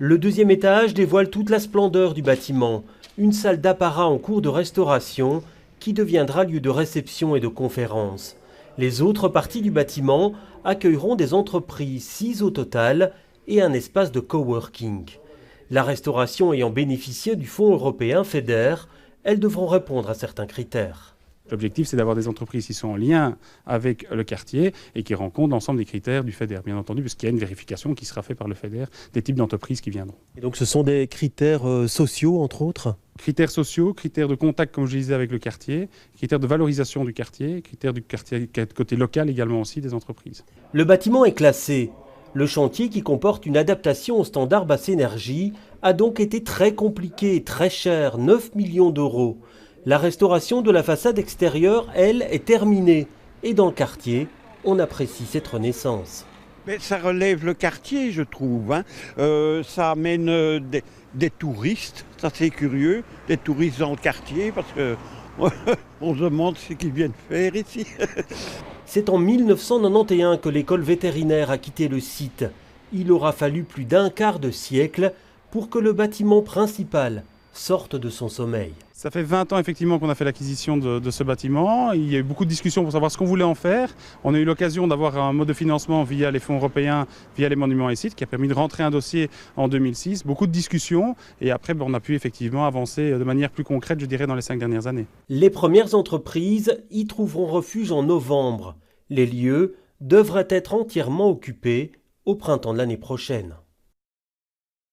Le deuxième étage dévoile toute la splendeur du bâtiment, une salle d'apparat en cours de restauration qui deviendra lieu de réception et de conférences. Les autres parties du bâtiment accueilleront des entreprises, 6 au total, et un espace de coworking. La restauration ayant bénéficié du fonds européen FEDER, elles devront répondre à certains critères. L'objectif, c'est d'avoir des entreprises qui sont en lien avec le quartier et qui rencontrent l'ensemble des critères du FEDER, bien entendu, parce qu'il y a une vérification qui sera faite par le FEDER des types d'entreprises qui viendront. Et donc ce sont des critères sociaux, entre autres ? Critères sociaux, critères de contact, comme je disais, avec le quartier, critères de valorisation du quartier, critères du quartier, côté local également aussi des entreprises. Le bâtiment est classé. Le chantier, qui comporte une adaptation aux standards basse énergie, a donc été très compliqué et très cher, 9 millions d'euros. La restauration de la façade extérieure, elle, est terminée. Et dans le quartier, on apprécie cette renaissance. Mais ça relève le quartier, je trouve. Ça amène des touristes, ça c'est curieux, des touristes dans le quartier, parce que on se demande ce qu'ils viennent faire ici. C'est en 1991 que l'école vétérinaire a quitté le site. Il aura fallu plus d'un quart de siècle pour que le bâtiment principal sorte de son sommeil. Ça fait 20 ans effectivement qu'on a fait l'acquisition de ce bâtiment. Il y a eu beaucoup de discussions pour savoir ce qu'on voulait en faire. On a eu l'occasion d'avoir un mode de financement via les fonds européens, via les monuments et sites, qui a permis de rentrer un dossier en 2006. Beaucoup de discussions et après on a pu effectivement avancer de manière plus concrète, je dirais, dans les 5 dernières années. Les premières entreprises y trouveront refuge en novembre. Les lieux devraient être entièrement occupés au printemps de l'année prochaine.